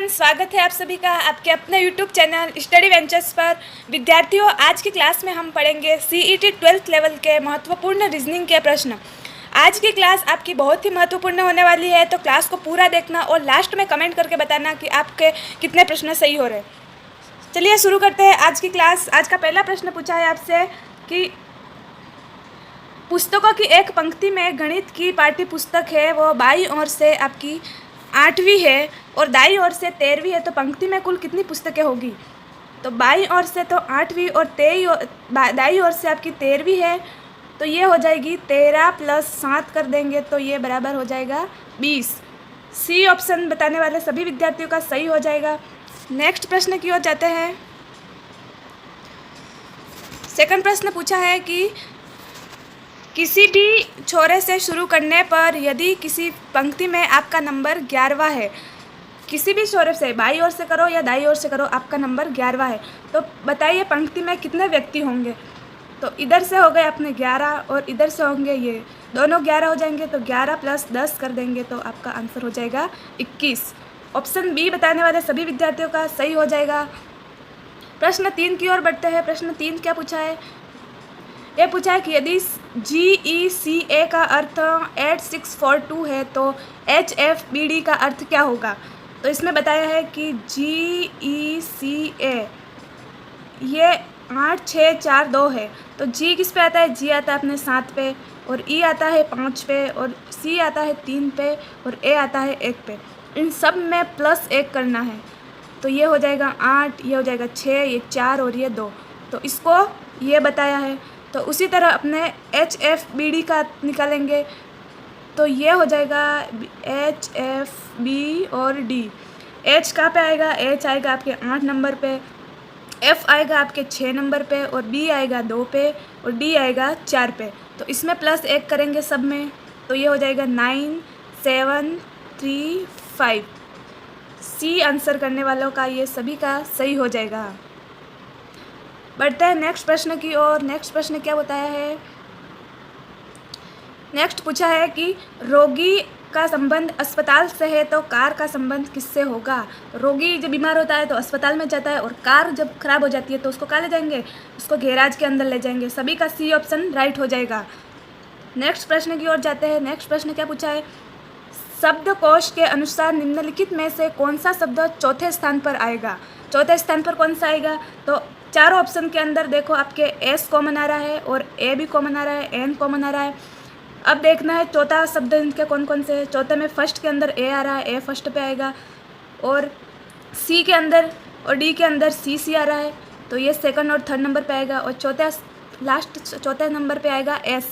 Friends, स्वागत है आप सभी का आपके अपने यूट्यूब चैनल स्टडी वेंचर्स पर। विद्यार्थियों, आज की क्लास में हम पढ़ेंगे सीईटी 12th लेवल के महत्वपूर्ण रीजनिंग के प्रश्न। आज की क्लास आपकी बहुत ही महत्वपूर्ण होने वाली है, तो क्लास को पूरा देखना और लास्ट में कमेंट करके बताना कि आपके कितने प्रश्न सही हो रहे हैं। चलिए शुरू करते हैं आज की क्लास। आज का पहला प्रश्न पूछा है आपसे कि पुस्तकों की एक पंक्ति में गणित की पाठ्य पुस्तक है, वो बाईं ओर से आपकी 8वीं है और दाईं ओर से 13वीं है, तो पंक्ति में कुल कितनी पुस्तकें होगी? तो बाईं ओर से तो 8वीं और दाईं ओर से आपकी 13वीं है, तो ये हो जाएगी 13 + 7 कर देंगे तो ये बराबर हो जाएगा 20। सी ऑप्शन बताने वाले सभी विद्यार्थियों का सही हो जाएगा। नेक्स्ट प्रश्न की ओर जाते हैं। सेकंड प्रश्न पूछा है कि किसी भी छोरे से शुरू करने पर यदि किसी पंक्ति में आपका नंबर 11वां है, किसी भी छोरे से बाईं ओर से करो या दाईं ओर से करो, आपका नंबर 11वां है, तो बताइए पंक्ति में कितने व्यक्ति होंगे? तो इधर से हो गए अपने 11 और इधर से होंगे ये दोनों 11 हो जाएंगे, तो 11 + 10 कर देंगे तो आपका आंसर हो जाएगा 21। ऑप्शन बी बताने वाले सभी विद्यार्थियों का सही हो जाएगा। प्रश्न 3 की ओर बढ़ते हैं। प्रश्न 3 क्या पूछा है? ये पूछा है कि यदि GECA का अर्थ 8642 है तो HFBD का अर्थ क्या होगा? तो इसमें बताया है कि GECA ये 8642 है, तो G किस पे आता है? G आता है अपने 7 पे, और E आता है 5 पे, और C आता है 3 पे, और A आता है 1 पे। इन सब में +1 करना है, तो ये हो जाएगा 8, ये हो जाएगा 6, ये 4 और ये 2, तो इसको ये बताया है। तो उसी तरह अपने HFBD का निकालेंगे, तो ये हो जाएगा HFB और D। H कहाँ पे आएगा? H आएगा आपके 8 नंबर पे, F आएगा आपके 6 नंबर पे, और B आएगा 2 पे, और D आएगा 4 पे। तो इसमें +1 करेंगे सब में, तो ये हो जाएगा 9, 7, 3, 5। C आंसर करने वालों का ये सभी का सही हो जाएगा। बढ़ते हैं नेक्स्ट प्रश्न की ओर। नेक्स्ट प्रश्न क्या बताया है? नेक्स्ट पूछा है कि रोगी का संबंध अस्पताल से है तो कार का संबंध किससे होगा? रोगी जब बीमार होता है तो अस्पताल में जाता है, और कार जब खराब हो जाती है तो उसको कहाँ ले जाएंगे? उसको गैराज के अंदर ले जाएंगे। सभी का सी ऑप्शन राइट हो जाएगा। नेक्स्ट प्रश्न की ओर जाते हैं। नेक्स्ट प्रश्न क्या पूछा है? शब्दकोश के अनुसार निम्नलिखित में से कौन सा शब्द चौथे स्थान पर आएगा? चौथे स्थान पर कौन सा आएगा? तो चारों ऑप्शन के अंदर देखो आपके S कॉमन आ रहा है, और A भी कॉमन आ रहा है, N कॉमन आ रहा है। अब देखना है चौथा शब्द इनके कौन कौन से। चौथे में फर्स्ट के अंदर A आ रहा है, A फर्स्ट पे आएगा, और C के अंदर और D के अंदर C आ रहा है, तो ये सेकंड और थर्ड नंबर पे आएगा, और चौथे नंबर पे आएगा S।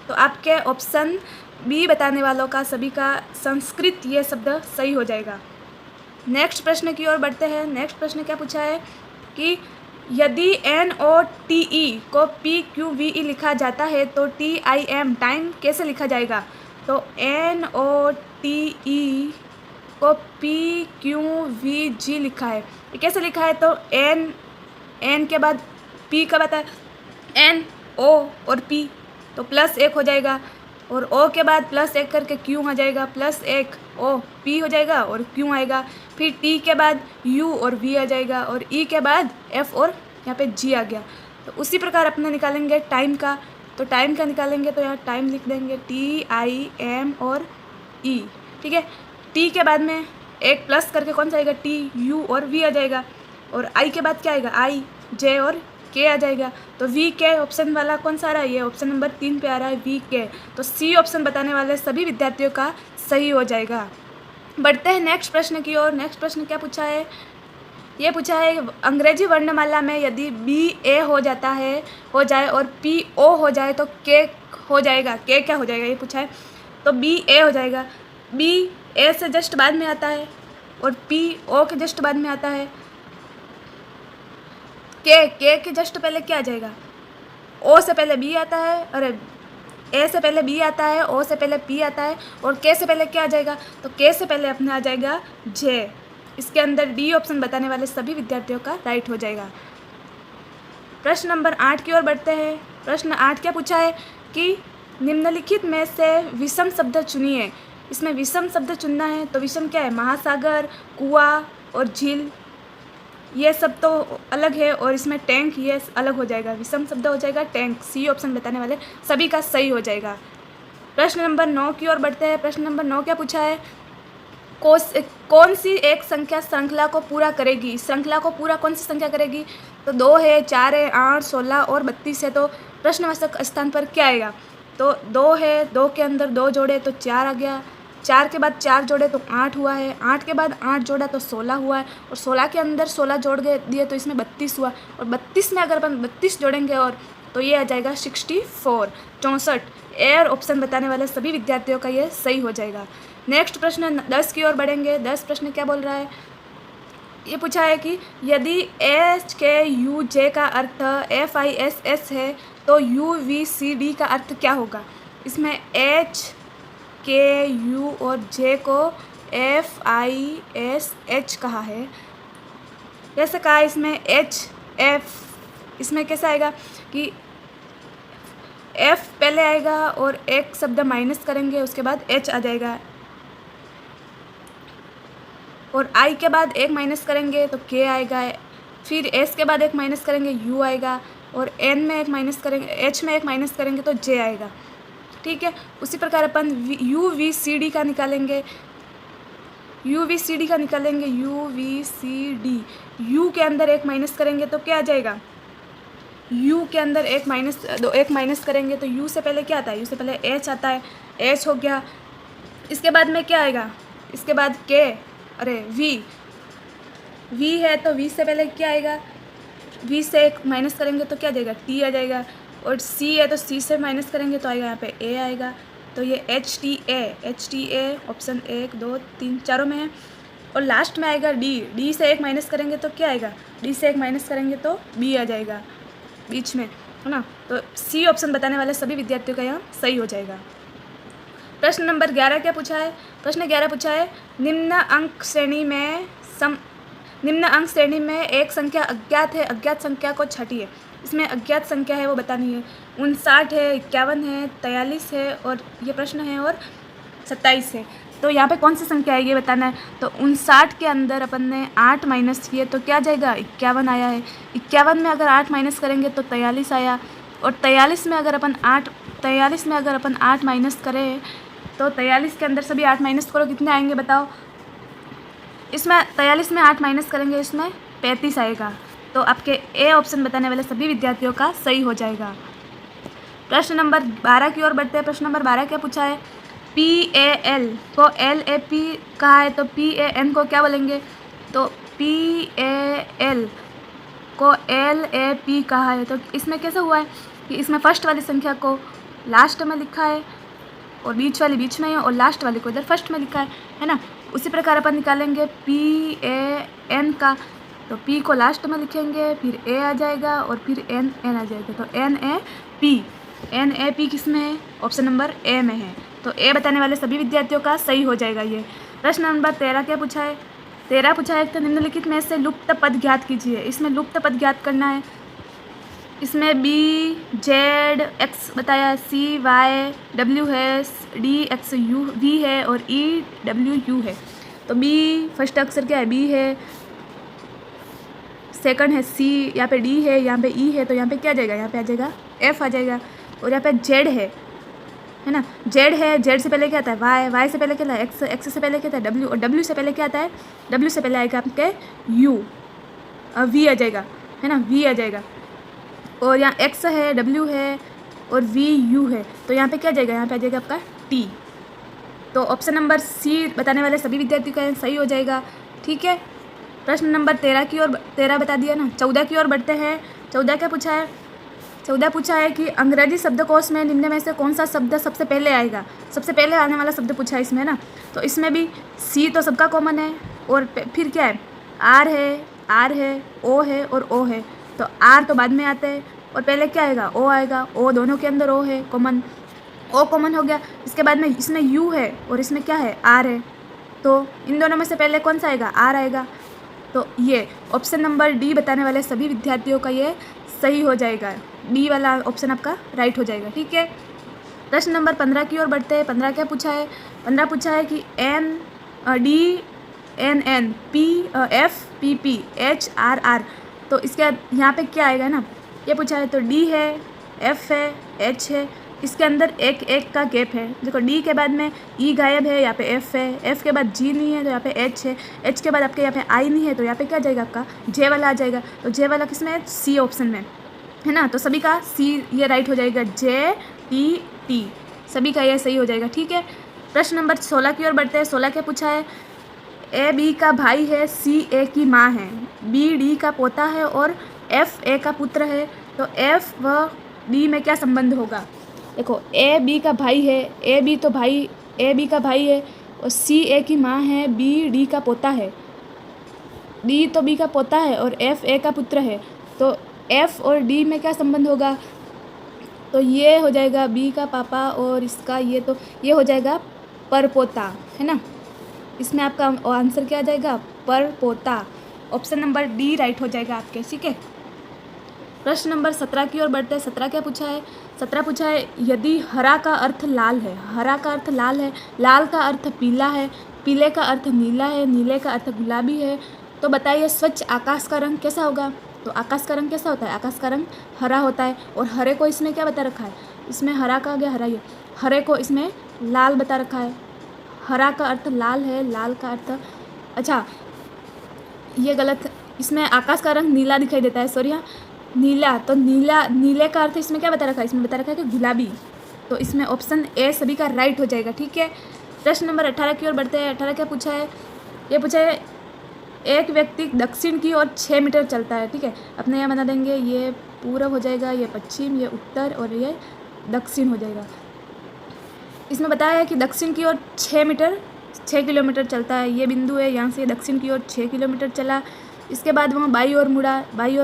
तो आपके ऑप्शन बी बताने वालों का सभी का संस्कृत ये शब्द सही हो जाएगा। नेक्स्ट प्रश्न की ओर बढ़ते हैं। नेक्स्ट प्रश्न क्या पूछा है कि यदि NOTE को PQVE लिखा जाता है तो TIM टाइम कैसे लिखा जाएगा? तो NOTE को PQVG लिखा है, ये कैसे लिखा है? तो N के बाद P कब आता है? N O और P, तो +1 हो जाएगा, और O के बाद +1 करके Q आ जाएगा, +1 O P हो जाएगा और Q आएगा। फिर T के बाद U और V आ जाएगा, और E के बाद F और यहाँ पे G आ गया। तो उसी प्रकार अपने निकालेंगे टाइम का। तो टाइम का निकालेंगे तो यहाँ टाइम लिख देंगे TIM और E, ठीक है। T के बाद में एक प्लस करके कौन सा आएगा? T U और V आ जाएगा, और I के बाद क्या आएगा? I J और K आ जाएगा। तो V K ऑप्शन वाला कौन सा आ रहा है? ये ऑप्शन नंबर 3 पे आ रहा है V K। तो C ऑप्शन बताने वाले सभी विद्यार्थियों का सही हो जाएगा। बढ़ते हैं नेक्स्ट प्रश्न की ओर। नेक्स्ट प्रश्न क्या पूछा है? ये पूछा है अंग्रेजी वर्णमाला में यदि BA हो जाए और PO हो जाए तो K हो जाएगा। K क्या हो जाएगा ये पूछा है, तो BA हो जाएगा। B A से जस्ट बाद में आता है, और P O के जस्ट बाद में आता है। K के जस्ट पहले क्या आ जाएगा? O से पहले B आता है, अरे A से पहले B आता है, O से पहले P आता है, और K से पहले क्या आ जाएगा? तो K से पहले अपने आ जाएगा J। इसके अंदर D ऑप्शन बताने वाले सभी विद्यार्थियों का राइट हो जाएगा। प्रश्न नंबर 8 की ओर बढ़ते हैं। प्रश्न 8 क्या पूछा है कि निम्नलिखित में से विषम शब्द चुनिए। इसमें विषम शब्द चुनना है, तो विषम क्या है? महासागर, कुआं, और झील ये सब तो अलग है, और इसमें टैंक ये अलग हो जाएगा, विषम शब्द हो जाएगा टैंक। सी ऑप्शन बताने वाले सभी का सही हो जाएगा। प्रश्न नंबर 9 की ओर बढ़ते हैं। प्रश्न नंबर 9 क्या पूछा है, कौन सी एक संख्या श्रृंखला को पूरा करेगी? श्रृंखला को पूरा कौन सी संख्या करेगी? तो 2 है, 4 है, 8, 16 और 32 है। तो प्रश्नवाचक स्थान पर क्या आएगा? तो 2 है, 2 के अंदर 2 जोड़े तो 4 आ गया, 4 के बाद 4 जोड़े तो 8 हुआ है, 8 के बाद 8 जोड़ा तो 16 हुआ है, और 16 के अंदर 16 जोड़ दिए तो इसमें 32 हुआ, और 32 में अगर अपन 32 जोड़ेंगे और तो ये आ जाएगा 64, 64। एयर ऑप्शन बताने वाले सभी विद्यार्थियों का ये सही हो जाएगा। नेक्स्ट प्रश्न 10 की ओर बढ़ेंगे। 10 प्रश्न क्या बोल रहा है, ये पूछा है कि यदि एच के यू जे का अर्थ एफ आई एस एस है तो यू वी सी डी का अर्थ क्या होगा? इसमें एच के यू और जे को एफ आई एस एच कहा है, कैसे कहा है? इसमें एच एफ, इसमें कैसा आएगा कि एफ पहले आएगा और एक शब्द माइनस करेंगे, उसके बाद एच आ जाएगा, और आई के बाद एक माइनस करेंगे तो के आएगा, फिर एस के बाद एक माइनस करेंगे यू आएगा, और एन में एक माइनस करेंगे, एच में एक माइनस करेंगे तो जे आएगा। ठीक है, उसी प्रकार अपन यू वी सी डी का निकालेंगे, यू वी सी डी का निकालेंगे, U V C D, U के अंदर एक माइनस करेंगे तो क्या आ जाएगा? यू के अंदर एक माइनस करेंगे तो यू से पहले क्या आता है? यू से पहले एच आता है, एच हो गया। इसके बाद में क्या आएगा? इसके बाद के, अरे वी है तो वी से पहले क्या आएगा? वी से एक माइनस करेंगे तो क्या आ जाएगा? टी आ जाएगा, और सी है तो सी से माइनस करेंगे तो आएगा यहाँ पे ए आएगा, तो ये एच टी ए ऑप्शन 1 2 3 चारों में है, और लास्ट में आएगा डी, डी से एक माइनस करेंगे तो क्या आएगा? डी से एक माइनस करेंगे तो बी आ जाएगा बीच में, है ना। तो सी ऑप्शन बताने वाले सभी विद्यार्थियों का यहाँ सही हो जाएगा। प्रश्न नंबर 11 क्या पूछा है? प्रश्न 11 पूछा है निम्न अंक श्रेणी में एक संख्या अज्ञात है, अज्ञात संख्या को छांटिए। इसमें अज्ञात संख्या है वो बतानी है। 59 है, 51 है, 43 है, और ये प्रश्न है, और 27 है। तो यहाँ पे कौन सी संख्या है ये बताना है। तो 59 के अंदर अपन ने 8 माइनस किए तो क्या जाएगा? 51 आया है। 51 में अगर 8 माइनस करेंगे तो 43 आया, और 43 में अगर अपन 8 माइनस करें तो 43 के अंदर सभी 8 माइनस करो, कितने आएंगे बताओ? इसमें 43 में 8 माइनस करेंगे, इसमें 35 आएगा। तो आपके ए ऑप्शन बताने वाले सभी विद्यार्थियों का सही हो जाएगा। प्रश्न नंबर 12 की ओर बढ़ते हैं। प्रश्न नंबर 12 क्या पूछा है? PAL को LAP कहा है तो PAN को क्या बोलेंगे? तो PAL को LAP कहा है, तो इसमें कैसे हुआ है कि इसमें फर्स्ट वाली संख्या को लास्ट में लिखा है, और बीच वाली बीच में है, और लास्ट वाली को इधर फर्स्ट में लिखा है ना। उसी प्रकार अपन निकालेंगे PAN का, तो P को लास्ट में लिखेंगे, फिर A आ जाएगा, और फिर N आ जाएगा, तो NAP किस में है? ऑप्शन नंबर ए में है। तो ए बताने वाले सभी विद्यार्थियों का सही हो जाएगा ये। प्रश्न नंबर 13 क्या पूछा है? 13 पूछा है तो निम्नलिखित में से लुप्त पद ज्ञात कीजिए। इसमें लुप्त पद ज्ञात करना है। इसमें B Z X बताया है, C Y W है, D X U V है, और E W U है। तो B फर्स्ट अक्षर क्या है? B है, सेकंड है C, यहाँ पे D है, यहाँ पे E है, तो यहाँ पे क्या आ जाएगा? यहाँ पे आ जाएगा F आ जाएगा, और यहाँ पे Z है ना, Z है, Z से पहले क्या आता है? Y से पहले क्या आता है? X, X से पहले क्या आता है? W, और W से पहले क्या आता है? W से पहले आएगा आपके U, V आ जाएगा, है ना, V आ जाएगा, और यहाँ X है, W है, और V U है, तो यहाँ पे क्या आ जाएगा? यहाँ पे आ जाएगा आपका T। तो ऑप्शन नंबर सी बताने वाले सभी विद्यार्थियों का सही हो जाएगा। ठीक है, प्रश्न नंबर 13 की ओर 13 बता दिया ना। 14 की ओर बढ़ते हैं। 14 क्या पूछा है? 14 पूछा है कि अंग्रेजी शब्दकोश में निम्न में से कौन सा शब्द सबसे पहले आएगा? सबसे पहले आने वाला शब्द पूछा है इसमें ना। तो इसमें भी सी तो सबका कॉमन है, और फिर क्या है? आर है, ओ है, और ओ है। तो आर तो बाद में आते हैं, और पहले क्या आएगा? ओ आएगा। ओ दोनों के अंदर ओ है कॉमन, ओ कॉमन हो गया। इसके बाद में इसमें यू है, और इसमें क्या है? आर है। तो इन दोनों में से पहले कौन सा आएगा? आर आएगा। तो ये ऑप्शन नंबर डी बताने वाले सभी विद्यार्थियों का ये सही हो जाएगा। डी वाला ऑप्शन आपका राइट हो जाएगा। ठीक है, प्रश्न नंबर 15 की ओर बढ़ते हैं। 15 क्या पूछा है? 15 पूछा है कि NN, PFPP, HRR। तो इसके यहाँ पे क्या आएगा ना, ये पूछा है तो D है, F है, H है, इसके अंदर एक एक का गैप है। देखो D के बाद में E गायब है, यहाँ पे F है, F के बाद G नहीं है तो यहाँ पे H है, H के बाद आपके यहाँ पे I नहीं है तो यहाँ पे क्या आ जाएगा आपका J वाला आ जाएगा। तो J वाला किस में है, C ऑप्शन में है ना। तो सभी का C ये राइट हो जाएगा, JTT, सभी का ये सही हो जाएगा। ठीक है, प्रश्न नंबर 16 की ओर बढ़ते हैं। 16 क्या पूछा है, AB का भाई है, CA की माँ है, BD का पोता है और FA का पुत्र है। तो F व D में क्या संबंध होगा। देखो AB का भाई है, AB का भाई है और CA की माँ है, BD का पोता है, D तो B का पोता है और FA का पुत्र है। तो F और D में क्या संबंध होगा, तो ये हो जाएगा B का पापा और इसका ये हो जाएगा परपोता, है ना। इसमें आपका आंसर क्या आ जाएगा, परपोता। ऑप्शन नंबर D राइट हो जाएगा आपके। ठीक है, प्रश्न नंबर 17 की ओर बढ़ते हैं। 17 क्या पूछा है, 17 पूछा है यदि हरा का अर्थ लाल है, हरा का अर्थ लाल है, लाल का अर्थ पीला है, पीले का अर्थ नीला है, नीले का अर्थ गुलाबी है, तो बताइए स्वच्छ आकाश का रंग कैसा होगा। तो आकाश का रंग कैसा होता है, आकाश का रंग हरा होता है। और हरे को इसमें क्या बता रखा है, इसमें हरा का आ गया हरा, ये हरे को इसमें लाल बता रखा है। हरा का अर्थ लाल है, लाल का अर्थ, अच्छा ये गलत, इसमें आकाश का रंग नीला दिखाई देता है, सॉरी हाँ नीला। तो नीले का अर्थ इसमें क्या बता रखा है, इसमें बता रखा है कि गुलाबी। तो इसमें ऑप्शन ए सभी का राइट हो जाएगा। ठीक है, प्रश्न नंबर 18 की ओर बढ़ते हैं। 18 क्या पूछा है, ये पूछा है एक व्यक्ति दक्षिण की ओर 6 मीटर चलता है। ठीक है, अपने यहाँ बना देंगे, ये पूर्व हो जाएगा, ये पश्चिम, ये उत्तर और ये दक्षिण हो जाएगा। इसमें बताया है कि दक्षिण की ओर 6 किलोमीटर चलता है, ये बिंदु है, यहाँ से दक्षिण की ओर 6 किलोमीटर चला। इसके बाद वहाँ बाई ओर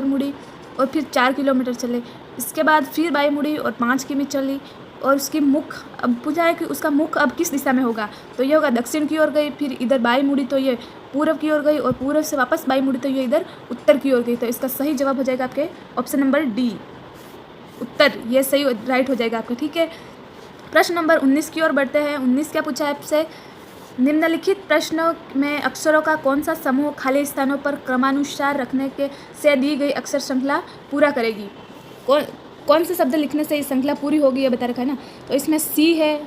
मुड़ी और फिर 4 किलोमीटर चले। इसके बाद फिर बाई मुड़ी और 5 किमी चली और उसकी मुख, अब पूछा है कि उसका मुख अब किस दिशा में होगा, तो ये होगा दक्षिण की ओर गई, फिर इधर बाई मुड़ी तो ये पूर्व की ओर गई और पूर्व से वापस बाई मुड़ी तो ये इधर उत्तर की ओर गई। तो इसका सही जवाब हो जाएगा आपके ऑप्शन नंबर D, उत्तर, ये सही राइट हो जाएगा आपका। ठीक है, प्रश्न नंबर 19 की ओर बढ़ते हैं। 19 क्या पूछा है आपसे, निम्नलिखित प्रश्नों में अक्षरों का कौन सा समूह खाली स्थानों पर क्रमानुसार रखने के से दी गई अक्षर श्रृंखला पूरा करेगी। कौन से शब्द लिखने से ये श्रृंखला पूरी होगी, ये बता रखा है ना। तो इसमें C है,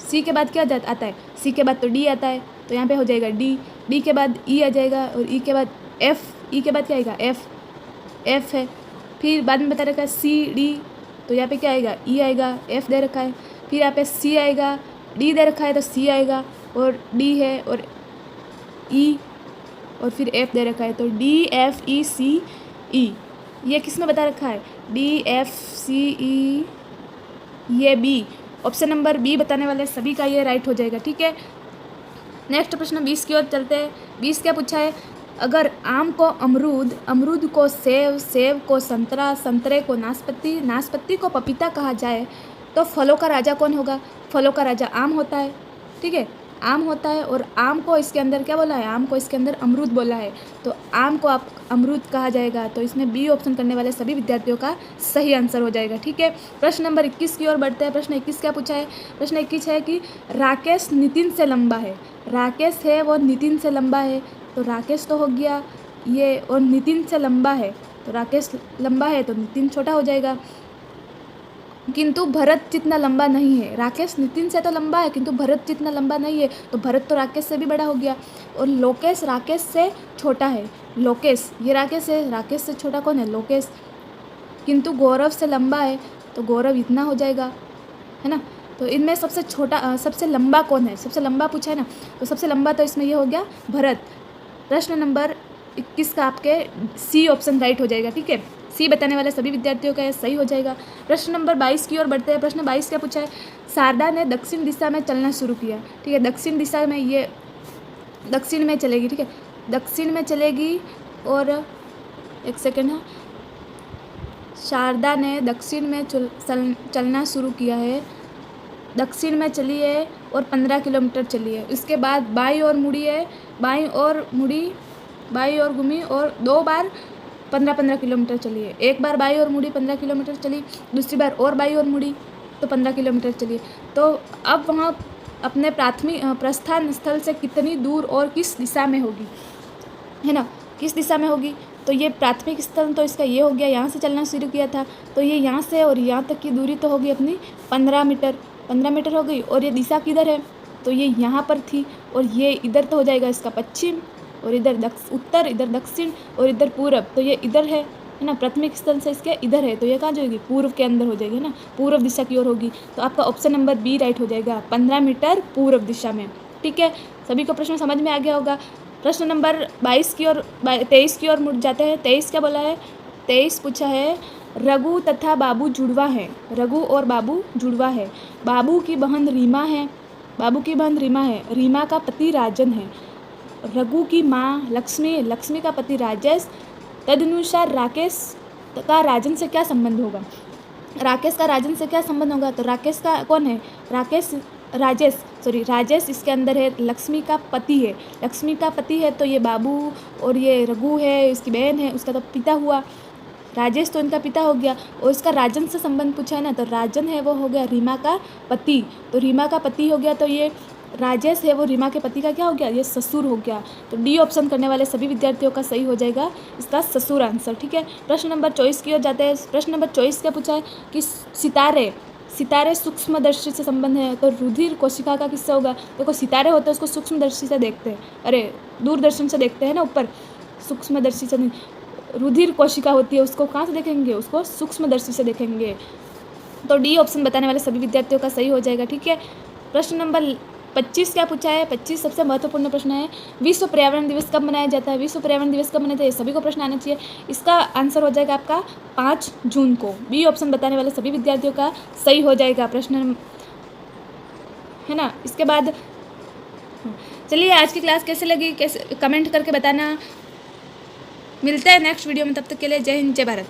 C के बाद क्या आता है, C के बाद तो D आता है, तो यहाँ पे हो जाएगा D के बाद E आ जाएगा और E के बाद F, E के बाद क्या आएगा F है, फिर बाद में बता रखा है C D, तो यहाँ पे क्या आएगा E आएगा, F दे रखा है, फिर यहाँ पे C आएगा, D दे रखा है तो C आएगा और D है और E और फिर F दे रखा है तो D F E C E। ये किस में बता रखा है, D F C E, ये B, ऑप्शन नंबर B बताने वाले सभी का ये राइट हो जाएगा। ठीक है, नेक्स्ट प्रश्न 20 की ओर चलते हैं। 20 क्या पूछा है, अगर आम को अमरूद, अमरूद को सेब, सेब को संतरा, संतरे को नाशपाती, नाशपाती को पपीता कहा जाए तो फलों का राजा कौन होगा। फलों का राजा आम होता है। ठीक है, आम होता है और आम को इसके अंदर क्या बोला है, आम को इसके अंदर अमरूद बोला है, तो आम को आप अमरूद कहा जाएगा। तो इसमें B ऑप्शन करने वाले सभी विद्यार्थियों का सही आंसर हो जाएगा। ठीक है, प्रश्न नंबर 21 की ओर बढ़ते हैं। प्रश्न 21 क्या पूछा है, प्रश्न 21 है कि राकेश नितिन से लंबा है, राकेश है वो नितिन से लंबा है, तो राकेश तो हो गया ये, और नितिन से लंबा है तो राकेश लंबा है तो नितिन छोटा हो जाएगा, किंतु भरत जितना लंबा नहीं है। राकेश नितिन से तो लंबा है किंतु भरत जितना लंबा नहीं है, तो भरत तो राकेश से भी बड़ा हो गया। और लोकेश राकेश से छोटा है, लोकेश ये राकेश है, राकेश से छोटा कौन है, लोकेश, किंतु गौरव से लंबा है तो गौरव इतना हो जाएगा, है ना। तो इनमें सबसे छोटा सबसे लंबा कौन है, सबसे लंबा पूछा है ना, तो सबसे लंबा तो इसमें ये हो गया भरत। प्रश्न नंबर 21 का आपके C ऑप्शन राइट हो जाएगा। ठीक है, C बताने वाले सभी विद्यार्थियों का सही हो जाएगा। प्रश्न नंबर 22 की ओर बढ़ते हैं। प्रश्न 22 क्या पूछा है, शारदा ने दक्षिण दिशा में चलना शुरू किया। ठीक है, दक्षिण दिशा में ये दक्षिण में चलेगी। ठीक है, दक्षिण में चलेगी और एक सेकेंड है, शारदा ने दक्षिण में चलना शुरू किया है, दक्षिण में चली है और 15 किलोमीटर चली है। इसके बाद बाई और मुड़ी है, बाई और मुड़ी, बाई और घूमी और 2 बार 15-15 किलोमीटर चली है। एक बार बाई और मुड़ी 15 किलोमीटर चली, दूसरी बार और बाई और मुड़ी तो 15 किलोमीटर चली। तो अब वहाँ अपने प्राथमिक प्रस्थान स्थल से कितनी दूर और किस दिशा में होगी, है ना, किस दिशा में होगी। तो ये प्राथमिक स्थल तो इसका ये हो गया, यहाँ से चलना शुरू किया था तो ये यहाँ से और यहाँ तक की दूरी तो होगी अपनी 15 मीटर, 15 मीटर हो गई। और ये दिशा किधर है, तो ये यहाँ पर थी और ये इधर तो हो जाएगा इसका पश्चिम, और इधर उत्तर, इधर दक्षिण और इधर पूर्व, तो ये इधर है ना, प्राथमिक स्थल से इसके इधर है, तो ये कहाँ जाएगी, पूर्व के अंदर हो जाएगी ना, पूर्व दिशा की ओर होगी। तो आपका ऑप्शन नंबर बी राइट हो जाएगा, 15 मीटर पूर्व दिशा में। ठीक है, सभी को प्रश्न समझ में आ गया होगा। प्रश्न नंबर 23 की ओर मुड़ जाते हैं। 23 क्या बोला है, 23 पूछा है रघु तथा बाबू जुड़वा है, रघु और बाबू जुड़वा है, बाबू की बहन रीमा है, बाबू की बहन रीमा है, रीमा का पति राजन है, रघु की माँ लक्ष्मी, लक्ष्मी का पति राजेश, तदनुसार राकेश का राजन से क्या संबंध होगा। राकेश का राजन से क्या संबंध होगा, तो राकेश का कौन है, राजेश इसके अंदर है, लक्ष्मी का पति है, लक्ष्मी का पति है, तो ये बाबू और ये रघु है इसकी बहन है, उसका तो पिता हुआ, राजेश तो इनका पिता हो गया। और इसका राजन से संबंध पूछा है ना, तो राजन है वो हो गया रीमा का पति, तो रीमा का पति हो गया, तो ये राजेश है वो रीमा के पति का क्या हो गया, ये ससुर हो गया। तो डी ऑप्शन करने वाले सभी विद्यार्थियों का सही हो जाएगा इसका ससुर आंसर। ठीक है, प्रश्न नंबर 24 की ओर जाते हैं। प्रश्न नंबर 24 क्या पूछा है कि सितारे सूक्ष्मदर्शी से संबंध है, तो रुधिर कोशिका का किससे होगा। देखो सितारे होते हैं उसको सूक्ष्मदर्शी से देखते हैं, अरे दूरदर्शन से देखते हैं ना ऊपर, सूक्ष्मदर्शी से नहीं, रुधिर कोशिका होती है उसको कहाँ से देखेंगे, उसको सूक्ष्मदर्शी से देखेंगे। तो डी ऑप्शन बताने वाले सभी विद्यार्थियों का सही हो जाएगा। ठीक है, प्रश्न नंबर 25 क्या पूछा है, 25 सबसे महत्वपूर्ण प्रश्न है, विश्व पर्यावरण दिवस कब मनाया जाता है, विश्व पर्यावरण दिवस कब मनाते हैं, सभी को प्रश्न आना चाहिए। इसका आंसर हो जाएगा आपका 5 जून को। बी ऑप्शन बताने वाले सभी विद्यार्थियों का सही हो जाएगा प्रश्न, है ना। इसके बाद चलिए आज की क्लास कैसे लगी, कैसे कमेंट करके बताना। मिलते हैं नेक्स्ट वीडियो में, तब तक के लिए जय हिंद जय भारत।